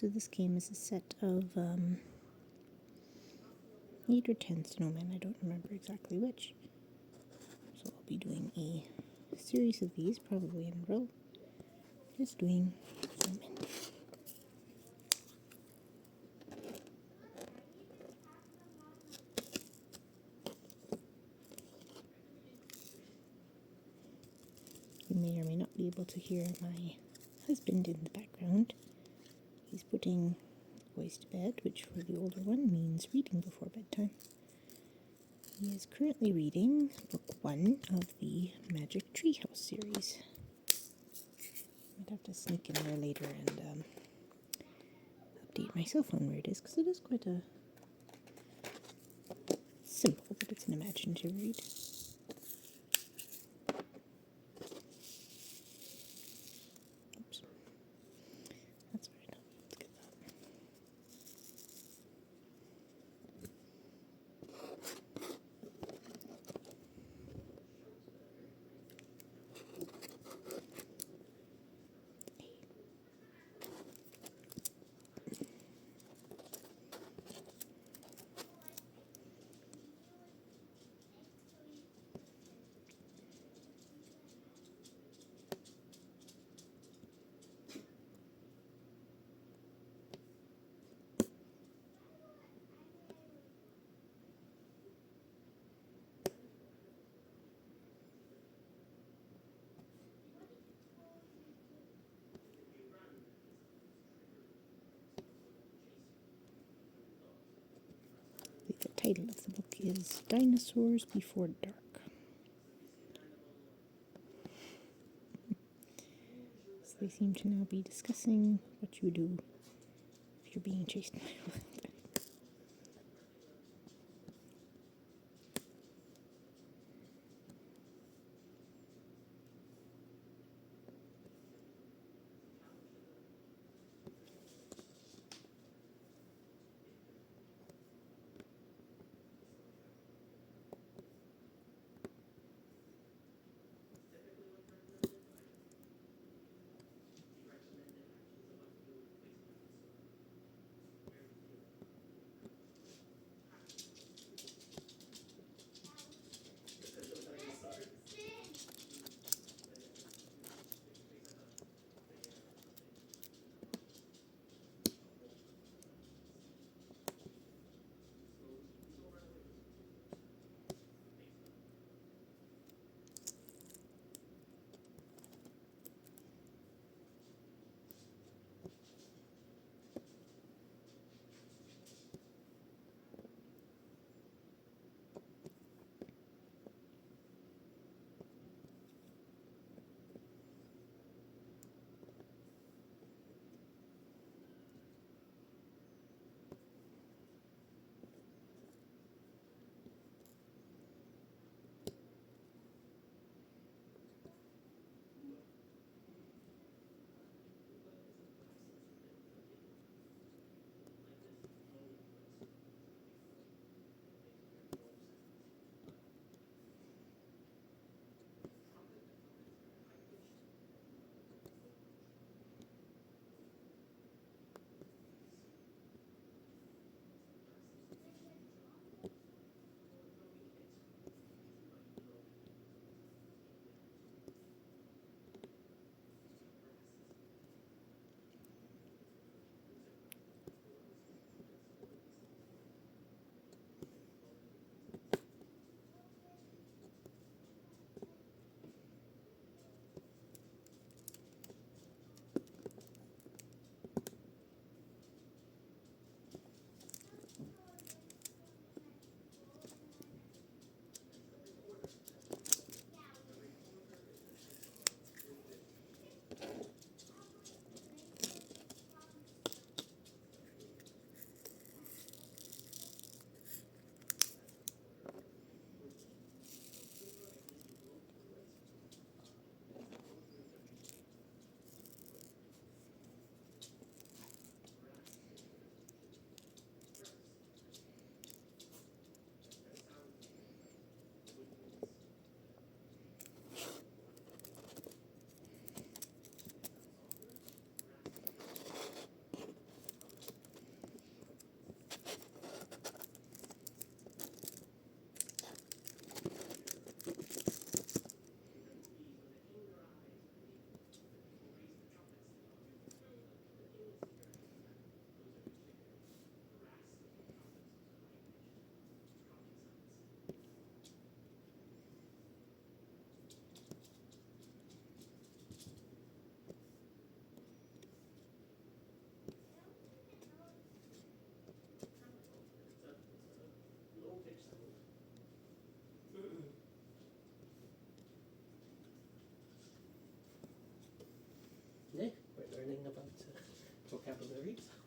So this game is a set of 8 or 10 snowmen, I don't remember exactly which. So I'll be doing a series of these, probably in a row, just doing snowmen. You may or may not be able to hear my husband in the background. He's putting boys to bed, which for the older one means reading before bedtime. He is currently reading book 1 of the Magic Treehouse series. I'd have to sneak in there later and update my cell phone where it is, because it is quite a simple, but it's an imaginative read. Oops. That's right. Let's get that. The title of the book is Dinosaurs Before Dark. So they seem to now be discussing what you do if you're being chased by a wild.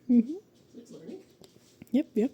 Mm-hmm. Yep, yep.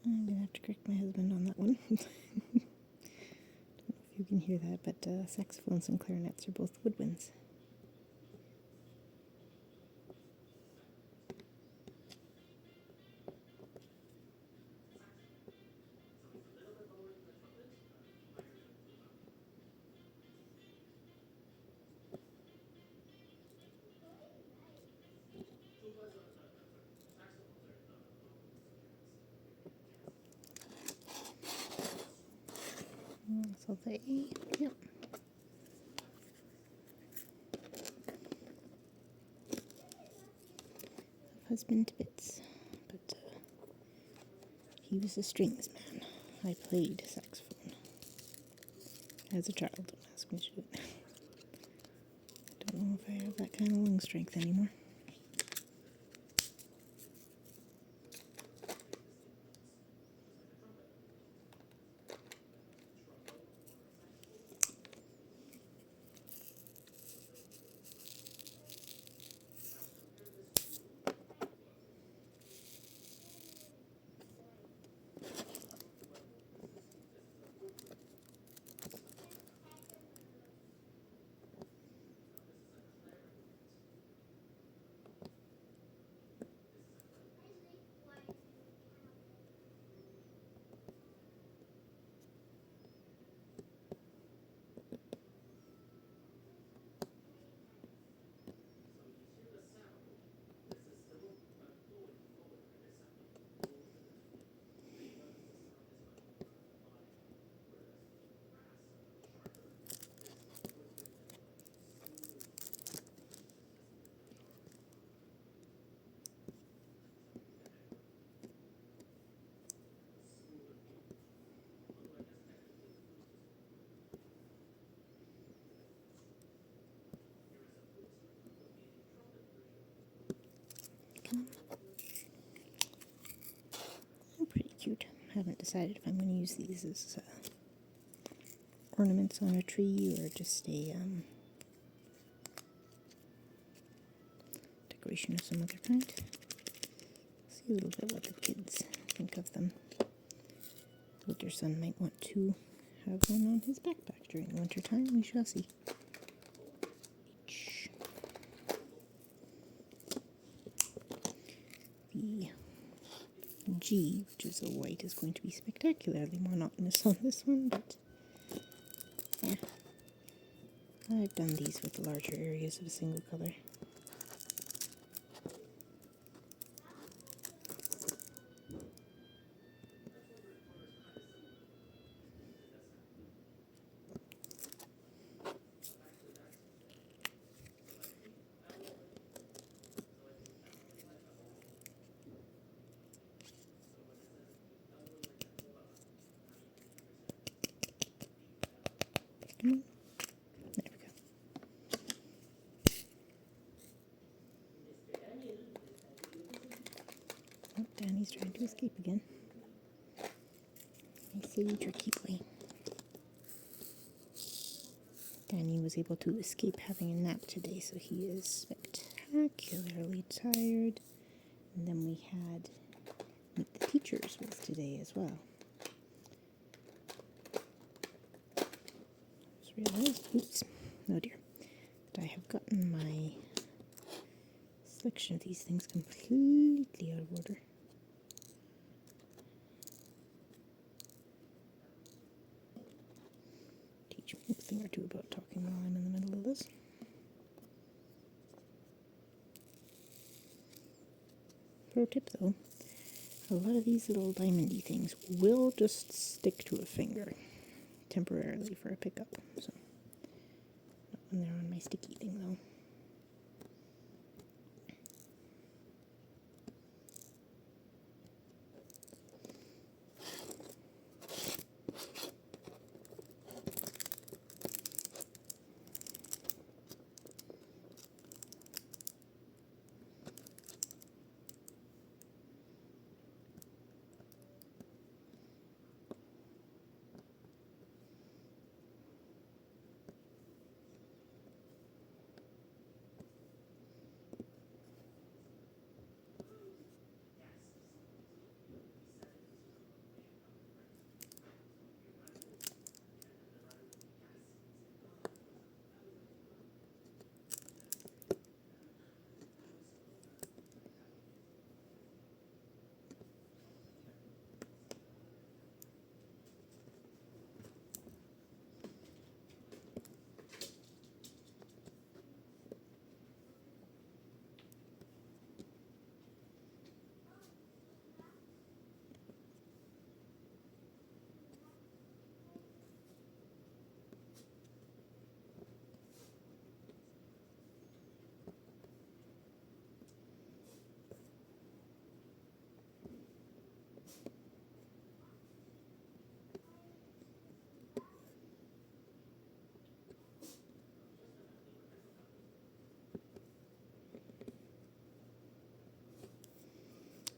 I'm gonna have to correct my husband on that one. Don't know if you can hear that, but saxophones and clarinets are both woodwinds. So the A, yep. Husband to bits, but he was a strings man. I played saxophone as a child. Don't ask me to do it. I don't know if I have that kind of lung strength anymore. They're pretty cute. Haven't decided if I'm going to use these as ornaments on a tree or just a decoration of some other kind. See a little bit what the kids think of them. Older son might want to have one on his backpack during the winter time. We shall see. The G, which is a white, is going to be spectacularly monotonous on this one, but yeah. I've done these with larger areas of a single color. Danny's trying to escape again. I see, tricky boy. Danny was able to escape having a nap today, so he is spectacularly tired. And then we had Meet the Teachers with today as well. Just realized, oops, oh dear, that I have gotten my selection of these things completely out of order. Teach me a thing or two about talking while I'm in the middle of this. Pro tip though, a lot of these little diamondy things will just stick to a finger temporarily for a pickup. So not when they're on my sticky thing though.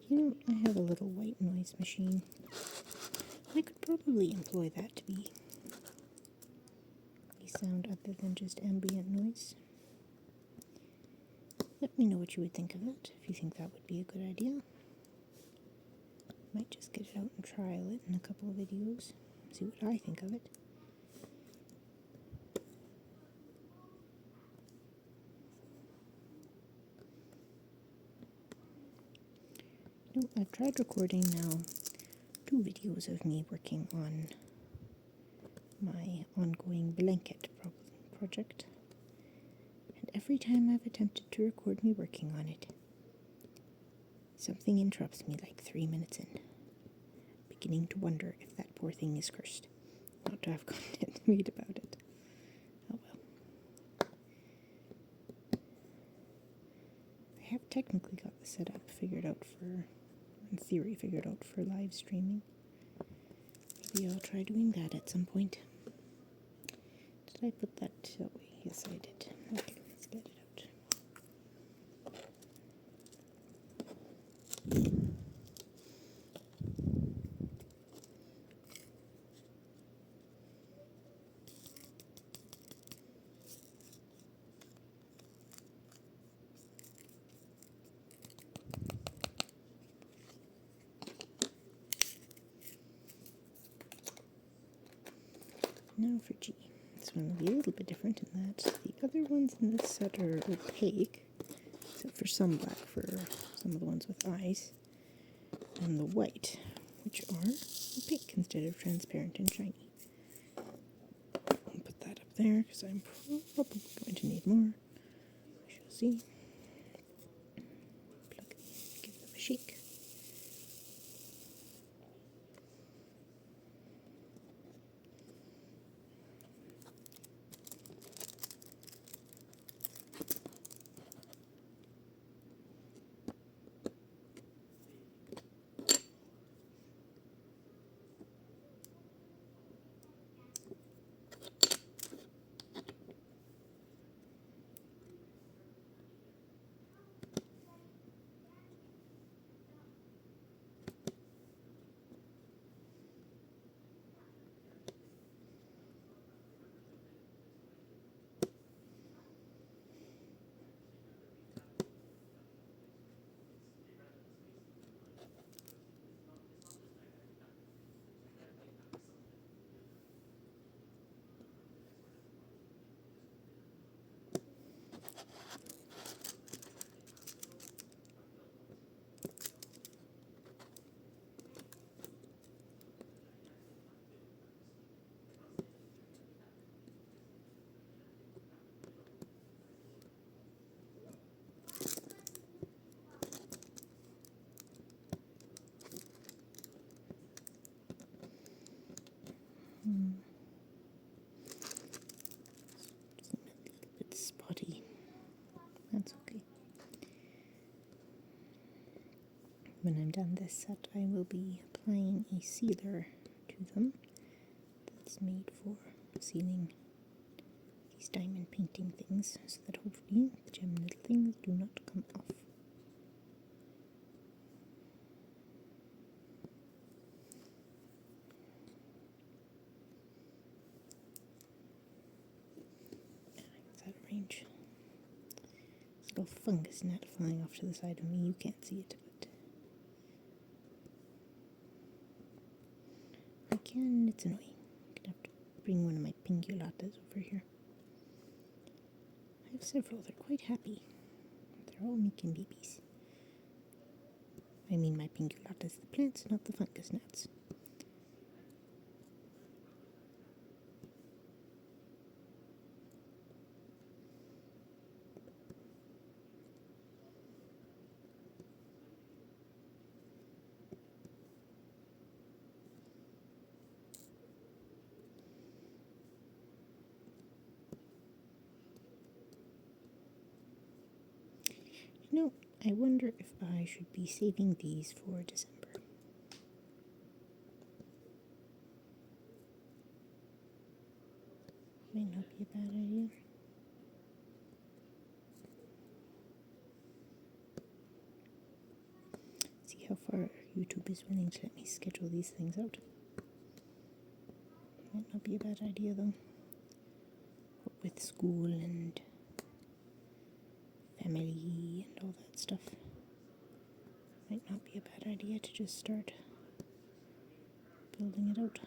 You know, I have a little white noise machine. I could probably employ that to be a sound other than just ambient noise. Let me know what you would think of it, if you think that would be a good idea. Might just get it out and trial it in a couple of videos, see what I think of it. You know, I've tried recording now 2 videos of me working on my ongoing blanket project. And every time I've attempted to record me working on it, something interrupts me like 3 minutes in, beginning to wonder if that poor thing is cursed, not to have content made about it. Oh well. I have technically got the setup figured out for, in theory, figured out for live streaming. Maybe I'll try doing that at some point. Did I put that away? Yes, I did. Okay, let's get it out. Now for G. This one will be a little bit different in that the other ones in this set are opaque, except for some black for some of the ones with eyes, and the white, which are opaque instead of transparent and shiny. I'll put that up there because I'm probably going to need more. We shall see. Plug it in, give them a shake. when I'm done this set, I will be applying a sealer to them that's made for sealing these diamond painting things, so that hopefully the gem little things do not come off. It's out of range. This little fungus net flying off to the side of me. You can't see it, but I can. It's annoying. I'm gonna have to bring one of my pingulatas over here. I have several. They're quite happy. They're all making babies. I mean my pingulatas, the plants, not the fungus gnats. No, I wonder if I should be saving these for December. Might not be a bad idea. See how far YouTube is willing to let me schedule these things out. Might not be a bad idea though. With school and family and all that stuff. Might not be a bad idea to just start building it out.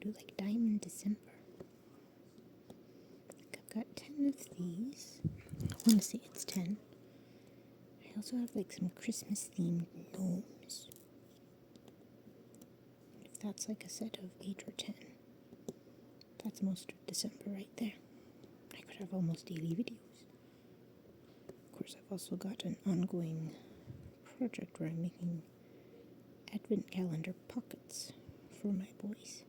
Do like Diamond December. I've got 10 of these. I want to say it's 10. I also have like some Christmas themed gnomes. If that's like a set of 8 or 10, that's most of December right there. I could have almost daily videos. Of course, I've also got an ongoing project where I'm making advent calendar pockets for my boys.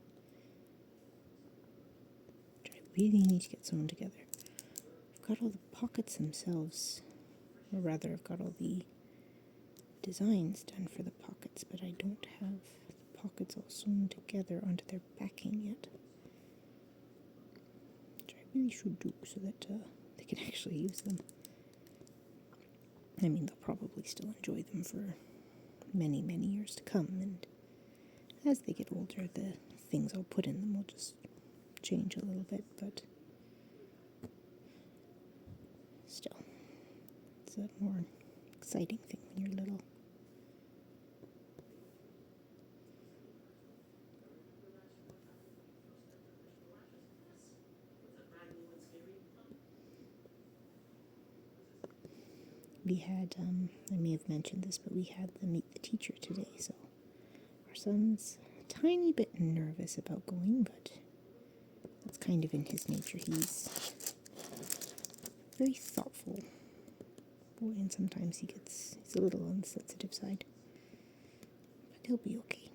Really need to get sewn together. I've got all the pockets themselves, or rather I've got all the designs done for the pockets, but I don't have the pockets all sewn together onto their backing yet, which I really should do so that they can actually use them. I mean, they'll probably still enjoy them for many, many years to come, and as they get older, the things I'll put in them will just change a little bit, but still, it's a more exciting thing when you're little. We had, I may have mentioned this, but we had the Meet the Teacher today, so our son's a tiny bit nervous about going, but that's kind of in his nature. He's very thoughtful boy, and sometimes he's a little on the sensitive side, but he'll be okay.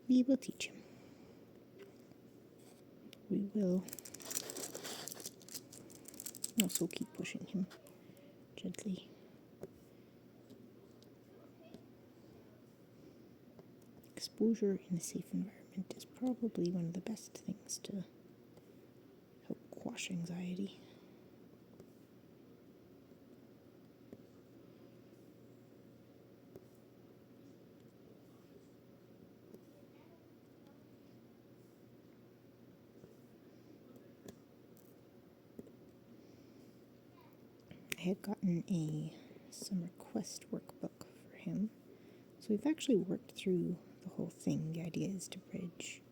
We will teach him. We will Also keep pushing him gently. Exposure in a safe environment is probably one of the best things to help quash anxiety. I had gotten a summer quest workbook for him, so we've actually worked through the whole thing. The idea is to bridge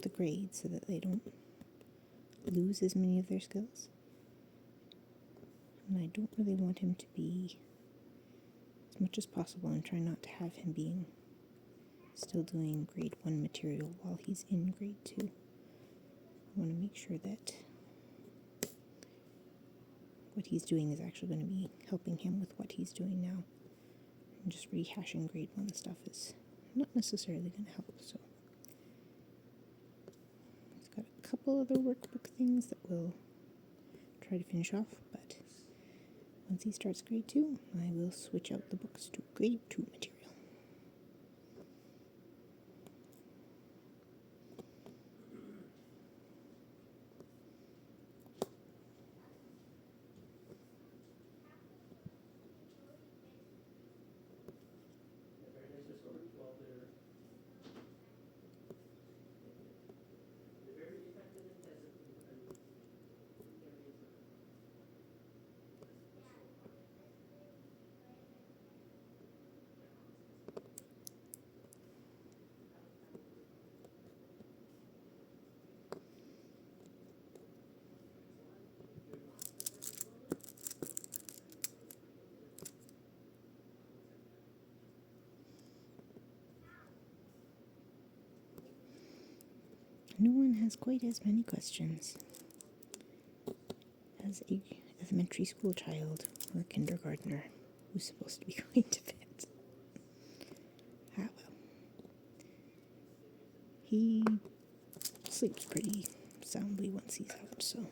the grades so that they don't lose as many of their skills. And I don't really want him to be, as much as possible, and try not to have him being still doing grade 1 material while he's in grade 2. I want to make sure that what he's doing is actually going to be helping him with what he's doing now. And just rehashing grade 1 stuff is not necessarily going to help, so he's got a couple other workbook things that we'll try to finish off, but once he starts grade 2, I will switch out the books to grade 2 material. No one has quite as many questions as a elementary school child or a kindergartner who's supposed to be going to bed. Ah well. He sleeps pretty soundly once he's out, so.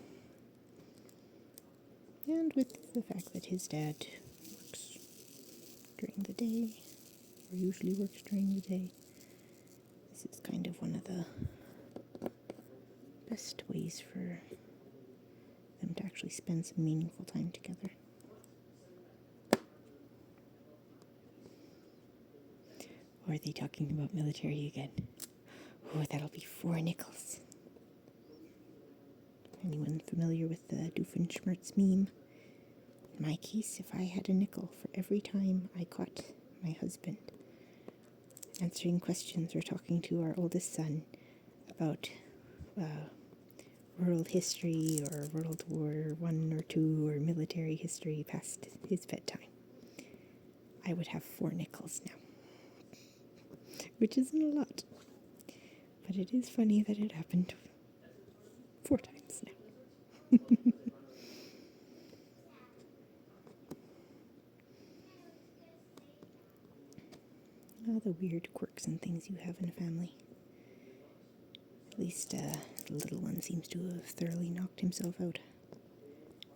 And with the fact that his dad works during the day, or usually works during the day, this is kind of one of the best ways for them to actually spend some meaningful time together. Or are they talking about military again? Oh, that'll be 4 nickels. Anyone familiar with the Doofenshmirtz meme? In my case, if I had a nickel for every time I caught my husband answering questions or talking to our oldest son about world history or World War I or II or military history past his bedtime, I would have 4 nickels now. Which isn't a lot. But it is funny that it happened 4 times now. All the weird quirks and things you have in a family. At least the little one seems to have thoroughly knocked himself out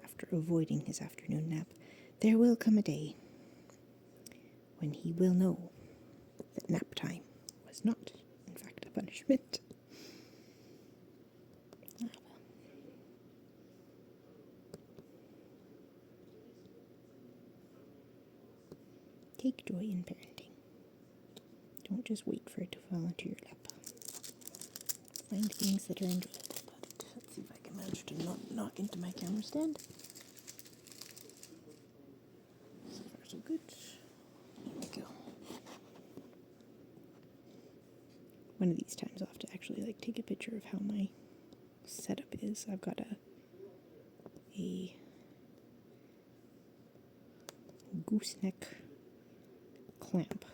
after avoiding his afternoon nap. There will come a day when he will know that nap time was not, in fact, a punishment. Ah, well. Take joy in parenting. Don't just wait for it to fall into your lap. Find things that are enjoyable. But let's see if I can manage to not knock into my camera stand. So far so good. Here we go. One of these times I'll have to actually take a picture of how my setup is. I've got a gooseneck clamp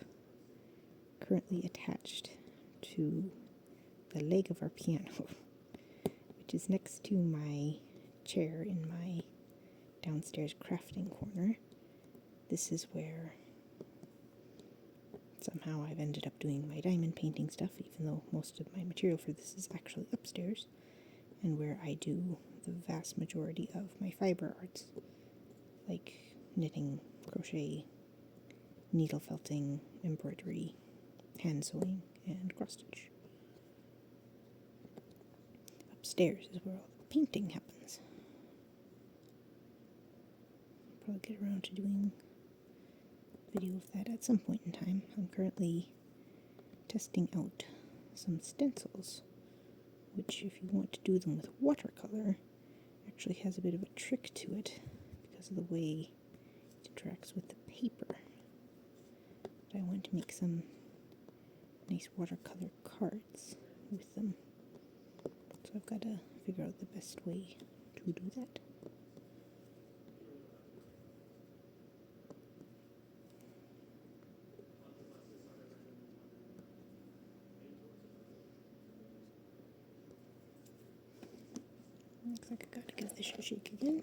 currently attached to the leg of our piano, which is next to my chair in my downstairs crafting corner. This is where somehow I've ended up doing my diamond painting stuff, even though most of my material for this is actually upstairs, and where I do the vast majority of my fiber arts, like knitting, crochet, needle felting, embroidery, hand sewing, and cross stitch. Upstairs is where all the painting happens. Probably get around to doing a video of that at some point in time. I'm currently testing out some stencils, which if you want to do them with watercolor, actually has a bit of a trick to it because of the way it interacts with the paper. But I want to make some nice watercolor cards with them. So I've got to figure out the best way to do that. Looks like I gotta give this a shake again.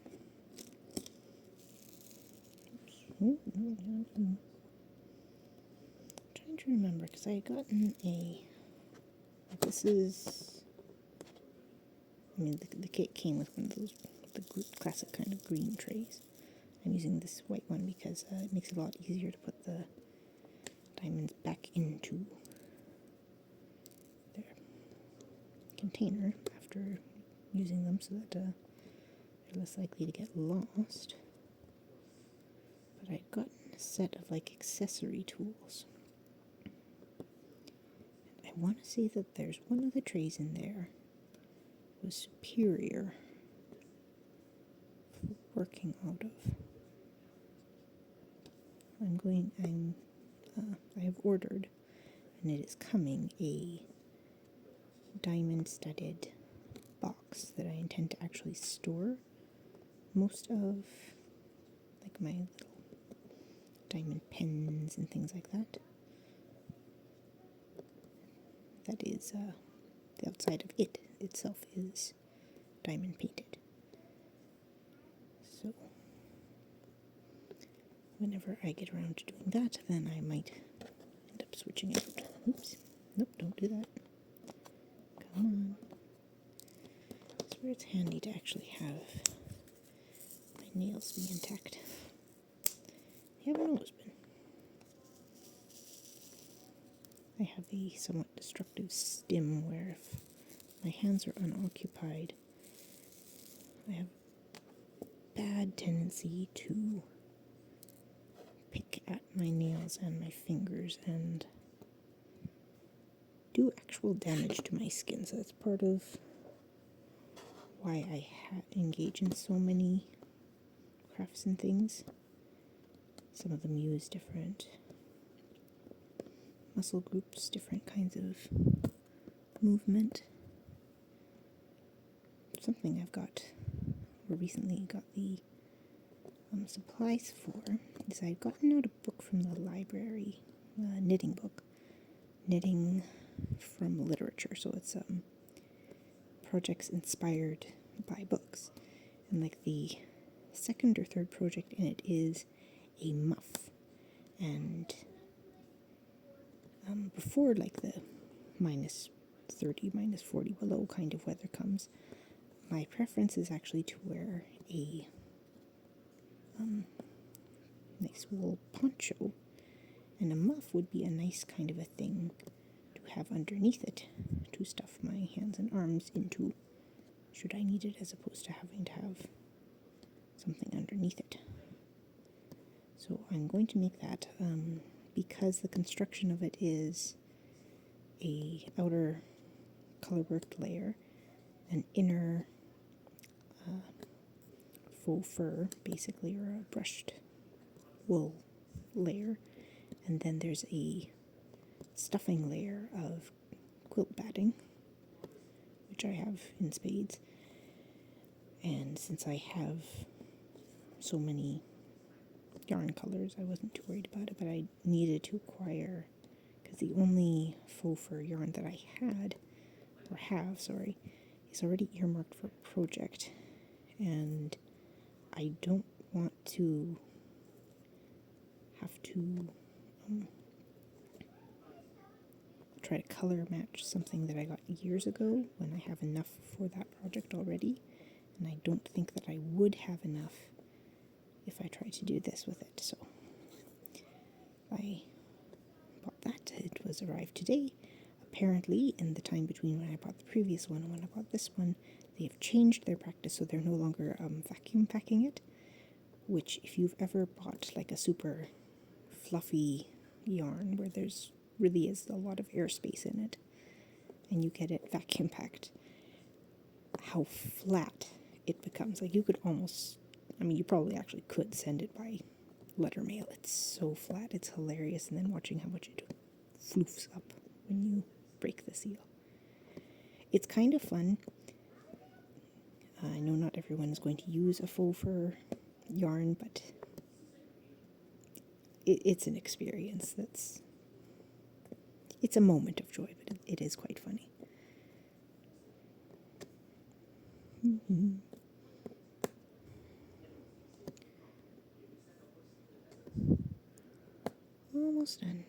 I'm trying to remember because I had gotten this is, the kit came with one of those, the classic kind of green trays. I'm using this white one because it makes it a lot easier to put the diamonds back into their container after using them, so that they're less likely to get lost. But I'd gotten a set of like accessory tools. And I want to say that there's one of the trays in there was superior for working out of. I have ordered, and it is coming, a diamond studded box that I intend to actually store most of like my little diamond pens and things like that. That is the outside of it itself is diamond painted. So whenever I get around to doing that, then I might end up switching out. Oops. Nope, don't do that. Come on. That's where it's handy to actually have my nails be intact. They haven't always been. I have a somewhat destructive stim where if my hands are unoccupied, I have a bad tendency to pick at my nails and my fingers and do actual damage to my skin. So that's part of why I engage in so many crafts and things. Some of them use different muscle groups, different kinds of movement. Something I've got, or recently got the supplies for, is I'd gotten out a book from the library, a knitting book, Knitting from Literature. So it's projects inspired by books. And like the second or third project in it is a muff. And before like the minus 30, minus 40 below kind of weather comes, my preference is actually to wear a nice wool poncho, and a muff would be a nice kind of a thing to have underneath it to stuff my hands and arms into should I need it, as opposed to having to have something underneath it. So I'm going to make that because the construction of it is a outer color worked layer, an inner faux fur basically, or a brushed wool layer, and then there's a stuffing layer of quilt batting, which I have in spades. And since I have so many yarn colors, I wasn't too worried about it, but I needed to acquire, because the only faux fur yarn that I had, or have, sorry, is already earmarked for a project, and I don't want to have to try to color match something that I got years ago when I have enough for that project already, and I don't think that I would have enough if I tried to do this with it. So I bought that. It was arrived today. Apparently, in the time between when I bought the previous one and when I bought this one, they have changed their practice, so they're no longer vacuum packing it. Which, if you've ever bought like a super fluffy yarn where there's really is a lot of airspace in it, and you get it vacuum packed, how flat it becomes. Like, you could almost, I mean, you probably actually could send it by letter mail. It's so flat, it's hilarious. And then watching how much it floofs up when you break the seal. It's kind of fun. I know not everyone is going to use a faux fur yarn, but it's an experience it's a moment of joy, but it is quite funny. Mm-hmm. Almost done.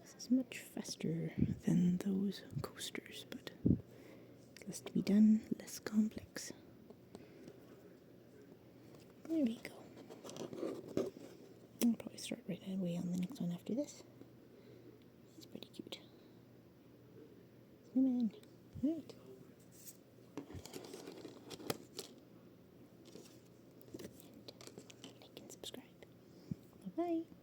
This is much faster than those coasters, but less to be done, less complex. There we go. I'll probably start right away on the next one after this. It's pretty cute. Snowman. Right. And like and subscribe. Bye-bye.